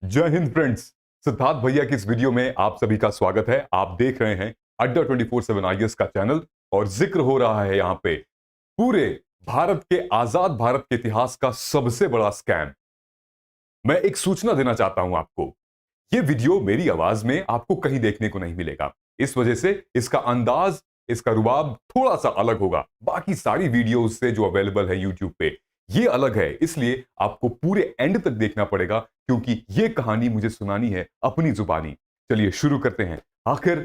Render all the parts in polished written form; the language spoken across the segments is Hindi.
जय हिंद फ्रेंड्स। सिद्धार्थ भैया की इस वीडियो में आप सभी का स्वागत है। आप देख रहे हैं अड्डा 24/7 आईएएस का चैनल और जिक्र हो रहा है यहां पे पूरे भारत के आजाद भारत के इतिहास का सबसे बड़ा स्कैम। मैं एक सूचना देना चाहता हूं आपको। यह वीडियो मेरी आवाज में आपको कहीं देखने को नहीं मिलेगा। इस वजह से इसका अंदाज, इसका रुबाब थोड़ा सा अलग होगा बाकी सारी वीडियोस से जो अवेलेबल है यूट्यूब पे। ये अलग है, इसलिए आपको पूरे एंड तक देखना पड़ेगा क्योंकि ये कहानी मुझे सुनानी है अपनी जुबानी। चलिए शुरू करते हैं। आखिर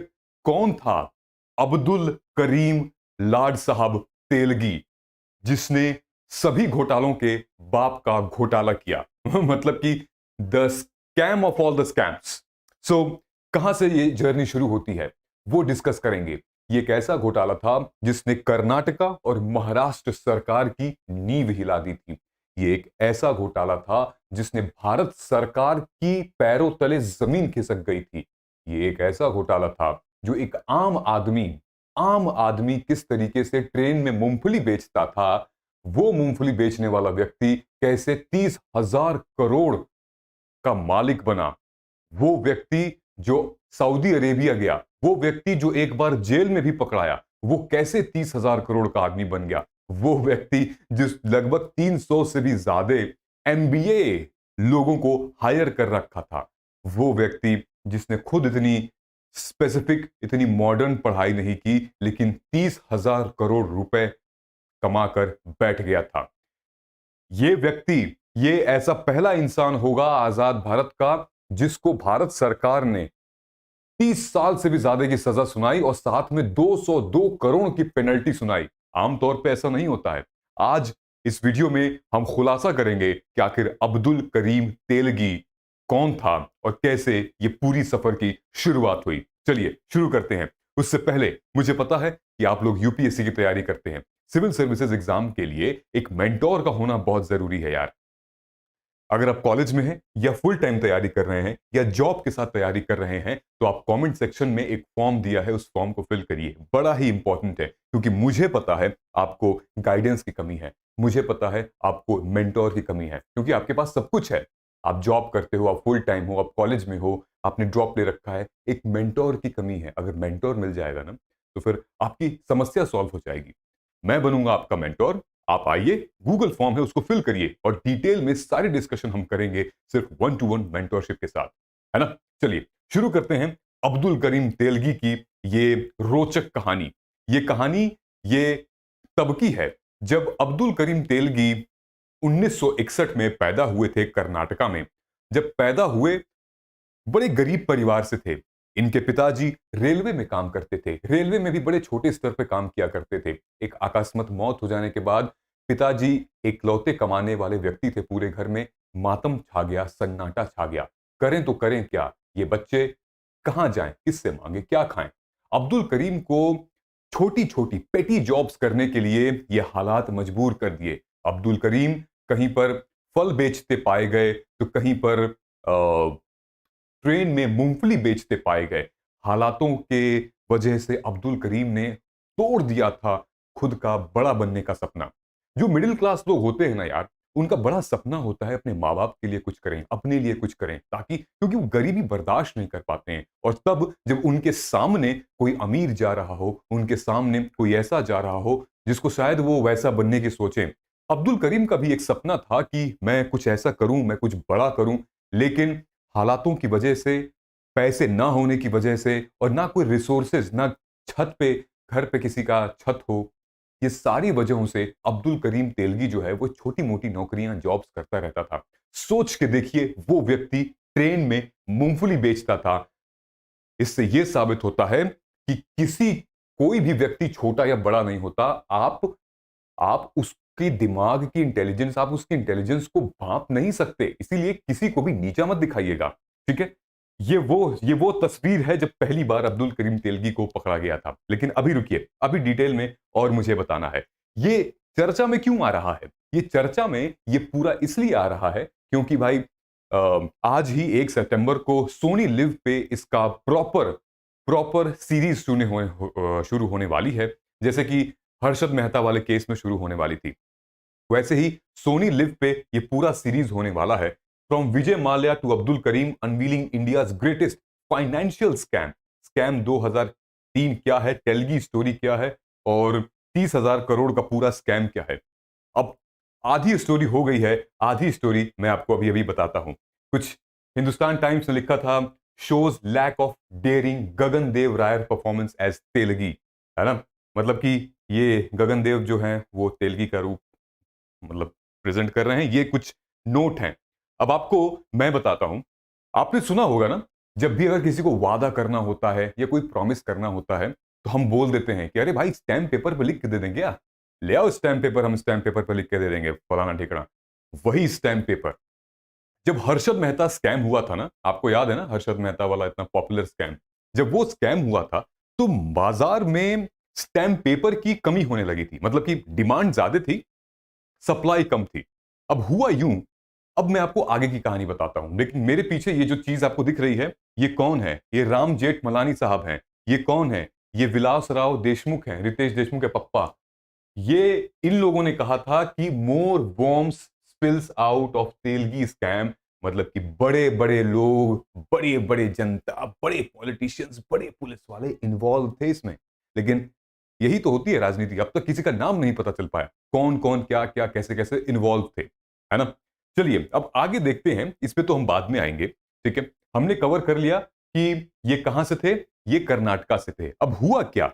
कौन था अब्दुल करीम लाड साहब तेलगी, जिसने सभी घोटालों के बाप का घोटाला किया मतलब कि the scam of all the scams. So कहां से ये जर्नी शुरू होती है वो डिस्कस करेंगे। ये एक ऐसा घोटाला था जिसने कर्नाटका और महाराष्ट्र सरकार की नींव हिला दी थी। ये एक ऐसा घोटाला था जिसने भारत सरकार की पैरों तले जमीन खिसक गई थी। ये एक ऐसा घोटाला था जो एक आम आदमी किस तरीके से ट्रेन में मूंगफली बेचता था, वो मूंगफली बेचने वाला व्यक्ति कैसे 30,000 करोड़ का मालिक बना। वो व्यक्ति जो सऊदी अरेबिया गया, वो व्यक्ति जो एक बार जेल में भी पकड़ाया, वो कैसे 30,000 करोड़ का आदमी बन गया। वो व्यक्ति जिस लगभग 300 से भी ज्यादा एमबीए लोगों को हायर कर रखा था, वो व्यक्ति जिसने खुद इतनी स्पेसिफिक, इतनी मॉडर्न पढ़ाई नहीं की, लेकिन 30,000 करोड़ रुपए कमाकर बैठ गया था। ये व्यक्ति, ये ऐसा पहला इंसान होगा आजाद भारत का जिसको भारत सरकार ने 30 साल से भी ज्यादा की सजा सुनाई और साथ में 202 करोड़ की पेनल्टी सुनाई। आमतौर पे ऐसा नहीं होता है। आज इस वीडियो में हम खुलासा करेंगे कि आखिर अब्दुल करीम तेलगी कौन था और कैसे ये पूरी सफर की शुरुआत हुई। चलिए शुरू करते हैं। उससे पहले मुझे पता है कि आप लोग यूपीएससी की तैयारी करते हैं। सिविल सर्विसेज एग्जाम के लिए एक मेंटोर का होना बहुत जरूरी है यार। अगर आप कॉलेज में हैं या फुल टाइम तैयारी कर रहे हैं या जॉब के साथ तैयारी कर रहे हैं तो आप कमेंट सेक्शन में एक फॉर्म दिया है, उस फॉर्म को फिल करिए। बड़ा ही इंपॉर्टेंट है क्योंकि मुझे पता है आपको गाइडेंस की कमी है, मुझे पता है आपको मेंटोर की कमी है क्योंकि आपके पास सब कुछ है। आप जॉब करते हो, आप फुल टाइम हो, आप कॉलेज में हो, आपने ड्रॉप ले रखा है, एक मेंटोर की कमी है। अगर मेंटोर मिल जाएगा ना तो फिर आपकी समस्या सॉल्व हो जाएगी। मैं बनूंगा आपका मेंटोर। आप आइए, गूगल फॉर्म है उसको फिल करिए और डिटेल में सारी डिस्कशन हम करेंगे सिर्फ 1-to-1 मेंटरशिप के साथ, है ना। चलिए शुरू करते हैं अब्दुल करीम तेलगी की ये रोचक कहानी। ये कहानी ये तब की है जब अब्दुल करीम तेलगी 1961 में पैदा हुए थे कर्नाटका में। जब पैदा हुए, बड़े गरीब परिवार से थे। इनके पिताजी रेलवे में काम करते थे, रेलवे में भी बड़े छोटे स्तर पे काम किया करते थे। एक आकस्मिक मौत हो जाने के बाद पिताजी इकलौते कमाने वाले व्यक्ति थे पूरे घर में। मातम छा गया, सन्नाटा छा गया। करें तो करें क्या, ये बच्चे कहां जाएं, किससे मांगे, क्या खाएं। अब्दुल करीम को छोटी छोटी पेटी जॉब्स करने के लिए ये हालात मजबूर कर दिए। अब्दुल करीम कहीं पर फल बेचते पाए गए तो कहीं पर ट्रेन में मूंगफली बेचते पाए गए। हालातों के वजह से अब्दुल करीम ने तोड़ दिया था खुद का बड़ा बनने का सपना। जो मिडिल क्लास लोग होते हैं ना यार, उनका बड़ा सपना होता है अपने माँ बाप के लिए कुछ करें, अपने लिए कुछ करें, ताकि क्योंकि वो गरीबी बर्दाश्त नहीं कर पाते हैं। और तब जब उनके सामने कोई अमीर जा रहा हो, उनके सामने कोई ऐसा जा रहा हो जिसको शायद वो वैसा बनने की सोचें। अब्दुल करीम का भी एक सपना था कि मैं कुछ ऐसा करूं, मैं कुछ बड़ा करूं, लेकिन हालातों की वजह से, पैसे ना होने की वजह से और ना कोई रिसोर्सेज, ना छत पे, घर पे किसी का छत हो, ये सारी वजहों से अब्दुल करीम तेलगी जो है वो छोटी मोटी नौकरियां, जॉब्स करता रहता था। सोच के देखिए, वो व्यक्ति ट्रेन में मूंगफली बेचता था। इससे यह साबित होता है कि कोई भी व्यक्ति छोटा या बड़ा नहीं होता। आप उसके दिमाग की इंटेलिजेंस, आप उसकी इंटेलिजेंस को भांप नहीं सकते। इसीलिए किसी को भी नीचा मत दिखाइएगा, ठीक है। ये वो तस्वीर है जब पहली बार अब्दुल करीम तेलगी को पकड़ा गया था। लेकिन अभी रुकिए, अभी डिटेल में और मुझे बताना है ये चर्चा में क्यों आ रहा है। ये चर्चा में ये पूरा इसलिए आ रहा है क्योंकि भाई आज ही 1 सितंबर को सोनी लिव पे इसका प्रॉपर प्रॉपर सीरीज शुरू होने वाली है। जैसे कि हर्षद मेहता वाले केस में शुरू होने वाली थी, वैसे ही सोनी लिव पे ये पूरा सीरीज होने वाला है। From Vijay Mallya to Abdul Karim unveiling India's greatest financial scam. Scam 2003 क्या है, तेलगी स्टोरी क्या है, और 30,000 करोड़ का पूरा स्कैम क्या है। अब आधी स्टोरी हो गई है, आधी स्टोरी मैं आपको अभी अभी बताता हूं। कुछ हिंदुस्तान टाइम्स ने लिखा था, shows lack of daring Gagan Dev Riar performance as Telgi, है ना। मतलब कि ये गगन देव जो हैं वो तेलगी का रूप मतलब प्रेजेंट कर रहे हैं। ये कुछ नोट हैं। अब आपको मैं बताता हूं, आपने सुना होगा ना, जब भी अगर किसी को वादा करना होता है या कोई प्रॉमिस करना होता है तो हम बोल देते हैं कि अरे भाई स्टैम्प पेपर पर लिख के दे देंगे, क्या ले आओ स्टैम्प पेपर, हम स्टैम्प पेपर पर लिख के दे देंगे फलाना ठिकाना। वही स्टैम्प पेपर, जब हर्षद मेहता स्कैम हुआ था ना, आपको याद है ना हर्षद मेहता वाला इतना पॉपुलर स्कैम, जब वो स्कैम हुआ था तो बाजार में स्टैम्प पेपर की कमी होने लगी थी। मतलब कि डिमांड ज्यादा थी, सप्लाई कम थी। अब हुआ यूं, अब मैं आपको आगे की कहानी बताता हूं, लेकिन मेरे पीछे ये जो चीज आपको दिख रही है, ये कौन है? ये राम जेठमलानी साहब हैं। ये कौन है? ये विलास राव देशमुख हैं, रितेश देशमुख के पप्पा। ये इन लोगों ने कहा था कि more bombs spills out of Telgi scam. मतलब कि बड़े बड़े लोग, बड़े बड़े जनता, बड़े पॉलिटिशियंस, बड़े पुलिस वाले इन्वॉल्व थे इसमें। लेकिन यही तो होती है राजनीति, अब तक किसी का नाम नहीं पता चल पाया, कौन कौन क्या क्या कैसे कैसे इन्वॉल्व थे, है ना। चलिए अब आगे देखते हैं, इस पे तो हम बाद में आएंगे। ठीक है, हमने कवर कर लिया कि ये कहां से थे, ये कर्नाटका से थे। अब हुआ क्या,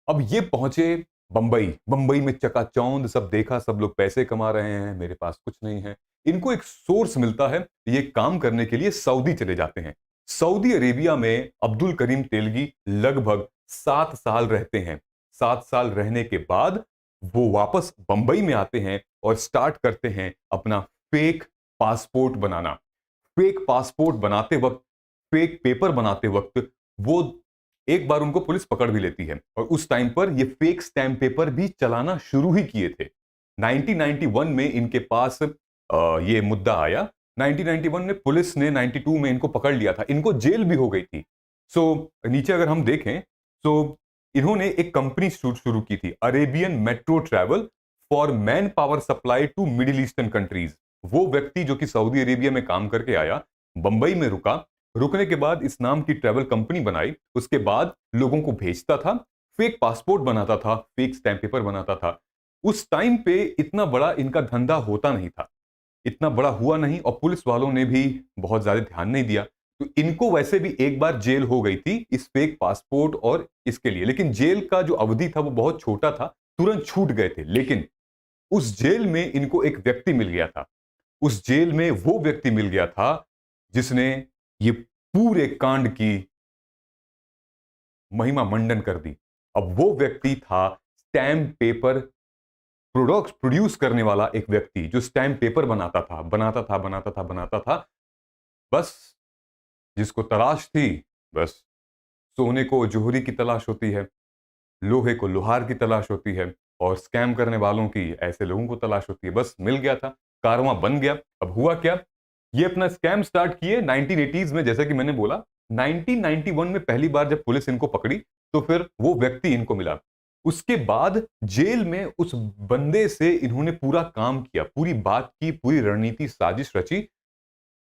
अब ये पहुंचे बंबई। बंबई में चकाचौंध, सब देखा, सब लोग पैसे कमा रहे हैं, मेरे पास कुछ नहीं है। इनको एक सोर्स मिलता है, ये काम करने के लिए सऊदी चले जाते हैं। सऊदी अरेबिया में अब्दुल करीम तेलगी लगभग 7 साल रहते हैं। 7 साल रहने के बाद वो वापस बंबई में आते हैं और स्टार्ट करते हैं अपना फेक पासपोर्ट बनाना। फेक पासपोर्ट बनाते वक्त, फेक पेपर बनाते वक्त वो एक बार उनको पुलिस पकड़ भी लेती है, और उस टाइम पर ये फेक स्टैम्प पेपर भी चलाना शुरू ही किए थे। 1991 में इनके पास ये मुद्दा आया। 1991 में पुलिस ने 92 में इनको पकड़ लिया था, इनको जेल भी हो गई थी। सो नीचे अगर हम देखें तो इन्होंने एक कंपनी शुरू की थी, Arabian metro travel for manpower supply to middle eastern countries. वो व्यक्ति जो कि सऊदी अरेबिया में काम करके आया, बंबई में रुका, रुकने के बाद इस नाम की ट्रैवल कंपनी बनाई, उसके बाद लोगों को भेजता था, फेक पासपोर्ट बनाता था, फेक स्टैम्प पेपर बनाता था। उस टाइम पे इतना बड़ा इनका धंधा होता नहीं था, इतना बड़ा हुआ नहीं, और पुलिस वालों ने भी बहुत ज्यादा ध्यान नहीं दिया। तो इनको वैसे भी एक बार जेल हो गई थी इस फेक पासपोर्ट और इसके लिए, लेकिन जेल का जो अवधि था वो बहुत छोटा था, तुरंत छूट गए थे। लेकिन उस जेल में इनको एक व्यक्ति मिल गया था, उस जेल में वो व्यक्ति मिल गया था जिसने ये पूरे कांड की महिमा मंडन कर दी। अब वो व्यक्ति था स्टैम्प पेपर प्रोडक्ट प्रोड्यूस करने वाला एक व्यक्ति, जो स्टैम्प पेपर बनाता था, बनाता था, बनाता था, बनाता था। बस जिसको तलाश थी, बस सोने को जोहरी की तलाश होती है, लोहे को लोहार की तलाश होती है, और स्कैम करने वालों की ऐसे लोगों को तलाश होती है। बस मिल गया था, कारवां बन गया। अब हुआ क्या, ये अपना स्कैम स्टार्ट किए 1980s में, जैसे कि मैंने बोला। 1991 में पहली बार जब पुलिस इनको पकड़ी तो फिर वो व्यक्ति इनको मिला। उसके बाद जेल में उस बंदे से इन्होंने पूरा काम किया, पूरी बात की, पूरी रणनीति साजिश रची।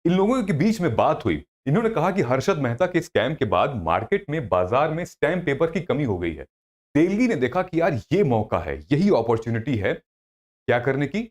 इन लोगों के बीच में बात हुई, इन्होंने कहा कि हर्षद मेहता के स्कैम के बाद मार्केट में, बाजार में स्टैम्प पेपर की कमी हो गई है। तेलगी ने देखा कि यार ये मौका है, यही अपॉर्चुनिटी है क्या करने की,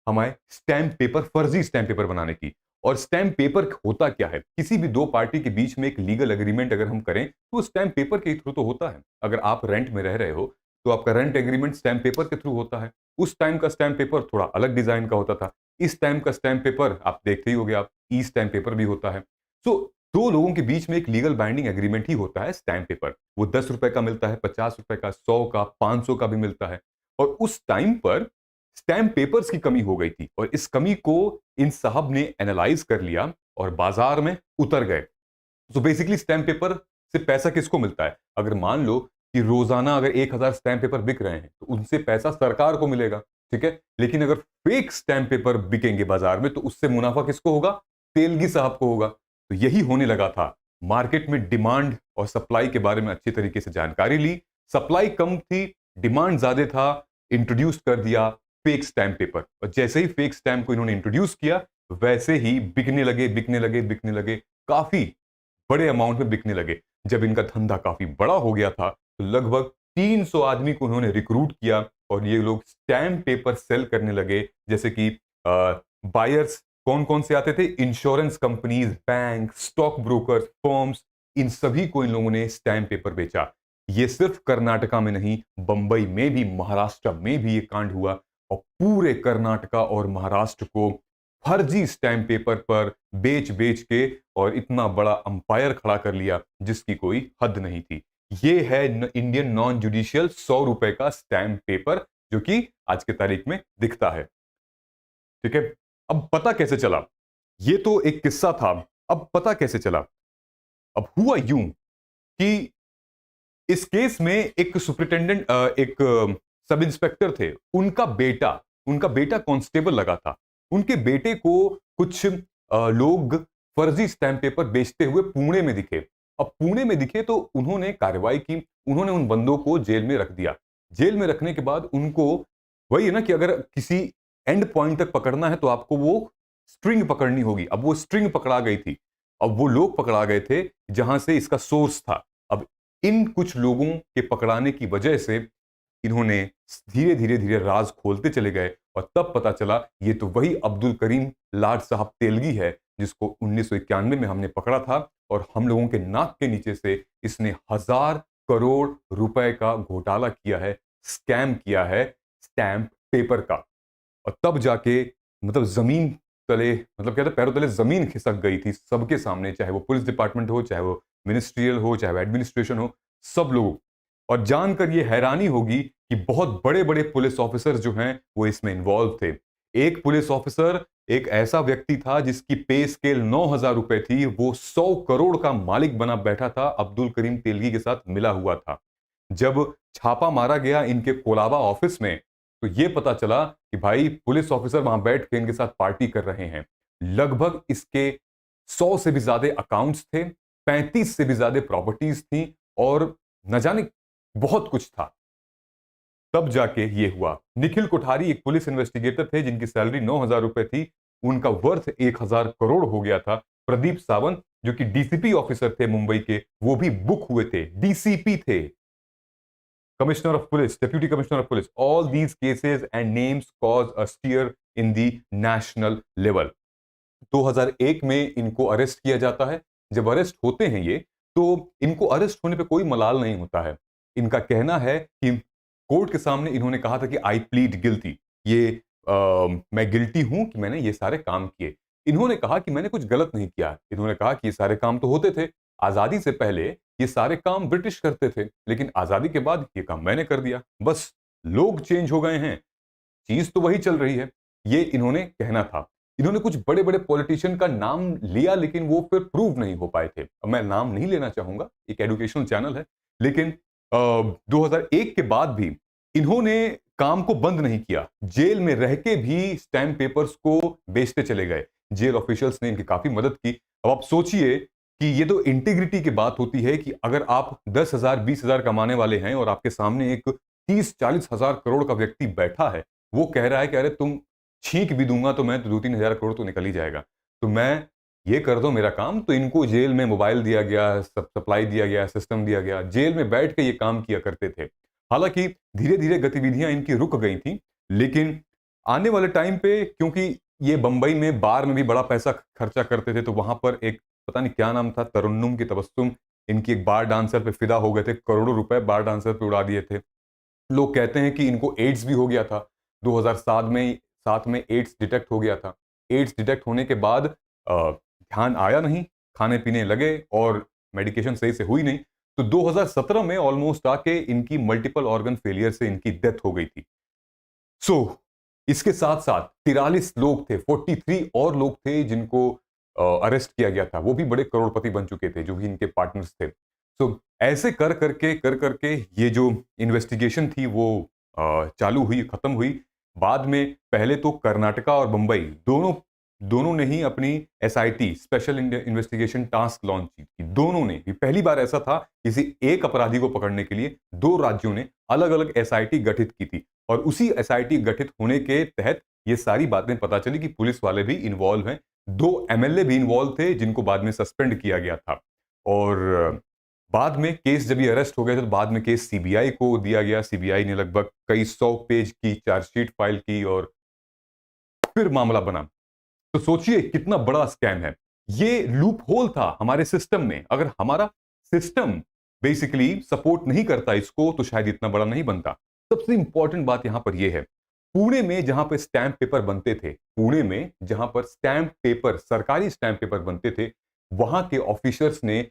हमारे स्टैम्प पेपर, फर्जी स्टैम्प पेपर बनाने की। और स्टैम्प पेपर होता क्या है, किसी भी दो पार्टी के बीच में एक लीगल एग्रीमेंट अगर हम करें तो स्टैम्प पेपर के थ्रू तो होता है। अगर आप रेंट में रह रहे हो तो आपका रेंट एग्रीमेंट स्टैम्प पेपर के थ्रू होता है। उस टाइम का स्टैम्प पेपर थोड़ा अलग डिजाइन का होता था। इस टाइम का स्टैम्प पेपर आप देखते ही होंगे, आप ई स्टैम्प पेपर भी होता है। सो दो लोगों के बीच में एक लीगल बाइंडिंग एग्रीमेंट ही होता है स्टैम्प पेपर। वो 10 रुपए का मिलता है, 50 रुपए का, 100 का, 500 का भी मिलता है। और उस टाइम पर स्टैम्प पेपर्स की कमी हो गई थी, और इस कमी को इन साहब ने एनालाइज कर लिया और बाजार में उतर गए। तो बेसिकली स्टैम्प पेपर से पैसा किसको मिलता है? अगर मान लो कि रोजाना अगर 1,000 स्टैम्प पेपर बिक रहे हैं तो उनसे पैसा सरकार को मिलेगा, ठीक है। लेकिन अगर फेक स्टैम्प पेपर बिकेंगे बाजार में तो उससे मुनाफा किसको होगा? तेलगी साहब को होगा। तो यही होने लगा था। मार्केट में डिमांड और सप्लाई के बारे में अच्छी तरीके से जानकारी ली, सप्लाई कम थी, डिमांड ज्यादा था, इंट्रोड्यूस कर दिया फेक स्टैम्प पेपर। और जैसे ही फेक स्टैम्प को इन्होंने इंट्रोड्यूस किया, वैसे ही बिकने लगे, काफी बड़े अमाउंट में बिकने लगे। जब इनका धंधा काफी बड़ा हो गया था तो लगभग 300 आदमी को उन्होंने रिक्रूट किया और ये लोग स्टैम्प पेपर सेल करने लगे। जैसे कि बायर्स कौन कौन से आते थे, insurance companies, bank, stock brokers, firms, इन सभी को इन लोगों ने स्टैम्प पेपर बेचा। ये सिर्फ कर्नाटका में नहीं, बंबई में भी, महाराष्ट्र में भी ये कांड हुआ और पूरे कर्नाटका और महाराष्ट्र को फर्जी स्टैम्प पेपर पर बेच बेच के और इतना बड़ा अंपायर खड़ा कर लिया जिसकी कोई हद नहीं थी। ये है इंडियन नॉन जुडिशियल 100 रुपए का स्टैम्प पेपर जो कि आज के तारीख में दिखता है। ठीक है, अब पता कैसे चला? ये तो एक किस्सा था, अब पता कैसे चला? अब हुआ यूं कि इस केस में एक सुपरिटेंडेंट, एक सब इंस्पेक्टर थे, उनका बेटा कांस्टेबल लगा था। उनके बेटे को कुछ लोग फर्जी स्टैम्प पेपर बेचते हुए पुणे में दिखे। अब पुणे में दिखे तो उन्होंने कार्रवाई की, उन्होंने उन बंदों को जेल में रख दिया। जेल में रखने के बाद उनको वही है ना कि अगर किसी एंड पॉइंट तक पकड़ना है तो आपको वो स्ट्रिंग पकड़नी होगी। अब वो स्ट्रिंग पकड़ा गई थी, अब वो लोग पकड़ा गए थे जहां से इसका सोर्स था। अब इन कुछ लोगों के पकड़ाने की वजह से इन्होंने धीरे धीरे धीरे राज खोलते चले गए और तब पता चला ये तो वही अब्दुल करीम लाड साहब तेलगी है जिसको 1991 में हमने पकड़ा था और हम लोगों के नाक के नीचे से इसने 1,000 करोड़ रुपए का घोटाला किया है, स्कैम किया है स्टैम्प पेपर का। और तब जाके मतलब जमीन तले, मतलब कहते पैरों तले जमीन खिसक गई थी सबके सामने, चाहे वो पुलिस डिपार्टमेंट हो, चाहे वो मिनिस्ट्रियल हो, चाहे वो एडमिनिस्ट्रेशन हो, सब लोग। और जानकर ये हैरानी होगी कि बहुत बड़े बड़े पुलिस ऑफिसर जो हैं वो इसमें इन्वॉल्व थे। एक पुलिस ऑफिसर एक ऐसा व्यक्ति था जिसकी पे स्केल 9,000 रुपए थी, वो 100 करोड़ का मालिक बना बैठा था, अब्दुल करीम तेलगी के साथ मिला हुआ था। जब छापा मारा गया इनके कोलाबा ऑफिस में तो ये पता चला कि भाई पुलिस ऑफिसर वहां बैठ के इनके साथ पार्टी कर रहे हैं। लगभग इसके 100 से भी ज्यादा अकाउंट्स थे, 35 से भी ज्यादा प्रॉपर्टीज थी और न जाने बहुत कुछ था। तब जाके ये हुआ। निखिल कोठारी एक पुलिस इन्वेस्टिगेटर थे जिनकी सैलरी 9,000 रुपए थी, उनका वर्थ 1,000 करोड़ हो गया था। प्रदीप सावंत जो कि डीसीपी ऑफिसर थे मुंबई के, वो भी बुक हुए थे, डीसीपी थे, Commissioner of Police, Deputy Commissioner of Police. All these cases and names cause a stir in the national level. 2001 में इनको अरेस्ट किया जाता है। जब अरेस्ट होते हैं ये तो इनको अरेस्ट होने पे कोई मलाल नहीं होता है। इनका कहना है कि कोर्ट के सामने इन्होंने कहा था कि आई प्लीड गिल्टी, ये मैं गिल्टी हूं कि मैंने ये सारे काम किए। इन्होंने कहा कि मैंने कुछ गलत नहीं किया। इन्होंने कहा कि ये सारे काम तो होते थे, आजादी से पहले ये सारे काम ब्रिटिश करते थे, लेकिन आजादी के बाद ये काम मैंने कर दिया। बस लोग चेंज हो गए हैं, चीज तो वही चल रही है, ये इन्होंने कहना था। इन्होंने कुछ बड़े बड़े पॉलिटिशियन का नाम लिया लेकिन वो फिर प्रूव नहीं हो पाए थे। अब मैं नाम नहीं लेना चाहूंगा, एक एजुकेशनल चैनल है, लेकिन 2001 के बाद भी इन्होंने काम को बंद नहीं किया। जेल में रह के भी स्टैम्प पेपर्स को बेचते चले गए। जेल ऑफिशियल्स ने इनकी काफी मदद की। अब आप सोचिए कि ये तो इंटीग्रिटी की बात होती है कि अगर आप 10,000 20,000 कमाने वाले हैं और आपके सामने एक 30-40 हजार करोड़ का व्यक्ति बैठा है, वो कह रहा है कि अरे तुम छींक भी दूंगा तो मैं तो 2-3 हजार करोड़ तो निकल ही जाएगा, तो मैं ये कर दो मेरा काम। तो इनको जेल में मोबाइल दिया गया, सप्लाई दिया गया, सिस्टम दिया गया, जेल में बैठ के ये काम किया करते थे। हालांकि धीरे धीरे गतिविधियां इनकी रुक गई थी, लेकिन आने वाले टाइम पे क्योंकि ये बंबई में बार में भी बड़ा पैसा खर्चा करते थे, तो वहां पर एक पता नहीं क्या नाम था, तरन्नुम की तबस्सुम, इनकी एक बार डांसर पे फिदा हो गए थे, करोड़ों रुपए बार डांसर पे उड़ा दिए थे। लोग कहते हैं कि इनको एड्स भी हो गया था। 2007 में एड्स डिटेक्ट हो गया था। एड्स डिटेक्ट होने के बाद ध्यान आया नहीं, खाने पीने लगे और मेडिकेशन सही से हुई नहीं, तो 2017 में ऑलमोस्ट आके इनकी मल्टीपल ऑर्गन फेलियर से इनकी डेथ हो गई थी। इसके साथ साथ 43 लोग थे, 43 और लोग थे जिनको अरेस्ट किया गया था, वो भी बड़े करोड़पति बन चुके थे जो भी इनके पार्टनर्स थे। ऐसे कर करके ये जो इन्वेस्टिगेशन थी वो चालू हुई, खत्म हुई। बाद में पहले तो कर्नाटका और बंबई दोनों ने ही अपनी SIT, special investigation task launch की। दोनों ने भी, पहली बार ऐसा था किसी एक अपराधी को पकड़ने के लिए 2 राज्यों ने अलग अलग एसआईटी गठित की थी और उसी एसआईटी गठित होने के तहत ये सारी बातें पता चली कि पुलिस वाले भी इन्वॉल्व हैं। 2 एमएलए भी इन्वॉल्व थे जिनको बाद में सस्पेंड किया गया था। और बाद में केस जब ये अरेस्ट हो गए तो बाद में केस सीबीआई को दिया गया। सीबीआई ने लगभग कई 100 पेज की चार्जशीट फाइल की और फिर मामला बना। तो सोचिए कितना बड़ा स्कैम है। ये लूप होल था हमारे सिस्टम में। अगर हमारा सिस्टम बेसिकली सपोर्ट नहीं करता इसको तो शायद इतना बड़ा नहीं बनता। सबसे इंपॉर्टेंट बात यहां पर यह है, पुणे में जहां पर स्टैंप पेपर बनते थे, पुणे में जहां पर स्टैंप पेपर, सरकारी स्टैंप पेपर बनते थे, वहां के ऑफिसर्स ने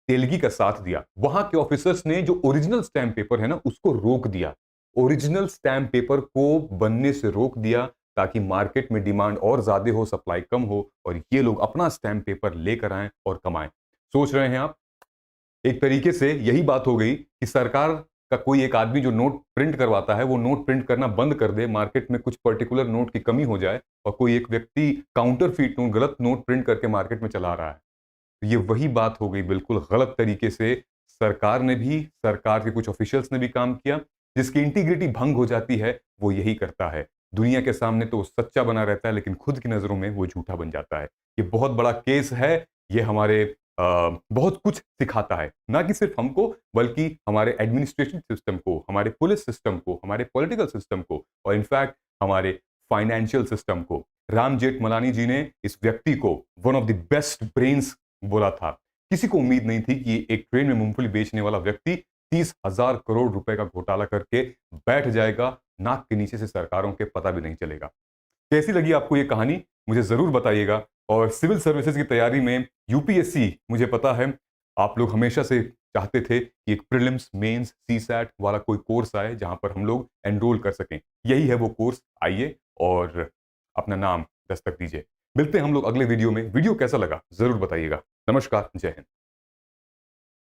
तेलगी का साथ दिया। वहां के ऑफिसर्स ने जो ओरिजिनल स्टैंप पेपर है ना उसको रोक दिया। ओरिजिनल स्टैंप पेपर को बनने से रोक दिया ताकि मार्केट में डिमांड और ज्यादा हो, सप्लाई कम हो और ये लोग अपना स्टैंप पेपर लेकर आए और कमाएं। सोच रहे हैं आप, एक तरीके से यही बात हो गई कि सरकार का कोई एक आदमी जो नोट प्रिंट करवाता है वो नोट प्रिंट करना बंद कर दे, मार्केट में कुछ पर्टिकुलर नोट की कमी हो जाए और कोई एक व्यक्ति काउंटरफीट नोट, गलत नोट प्रिंट करके मार्केट में चला रहा है। तो ये वही बात हो गई, बिल्कुल गलत तरीके से सरकार ने भी, सरकार के कुछ ऑफिशियल्स ने भी काम किया। जिसकी इंटीग्रिटी भंग हो जाती है वो यही करता है। दुनिया के सामने तो वो सच्चा बना रहता है लेकिन खुद की नजरों में वो झूठा बन जाता है। ये बहुत बड़ा केस है। ये हमारे बहुत कुछ सिखाता है, ना कि सिर्फ हमको बल्कि हमारे एडमिनिस्ट्रेशन सिस्टम को, हमारे पुलिस सिस्टम को, हमारे पॉलिटिकल सिस्टम को और इनफैक्ट हमारे फाइनेंशियल सिस्टम को। राम जेठमलानी जी ने इस व्यक्ति को one of the best brains बोला था। किसी को उम्मीद नहीं थी कि एक ट्रेन में मूंगफली बेचने वाला व्यक्ति 30,000 करोड़ रुपए का घोटाला करके बैठ जाएगा, नाक के नीचे से सरकारों के पता भी नहीं चलेगा। कैसी लगी आपको ये कहानी मुझे जरूर बताइएगा। और सिविल सर्विसेज की तैयारी में यूपीएससी, मुझे पता है आप लोग हमेशा से चाहते थे कि एक प्रीलिम्स, मेंस, सीसैट वाला कोई कोर्स आए जहां पर हम लोग एनरोल कर सकें। यही है वो कोर्स। आइए और अपना नाम दस्तक दीजिए। मिलते हैं हम लोग अगले वीडियो में। वीडियो कैसा लगा जरूर बताइएगा। नमस्कार, जय हिंद।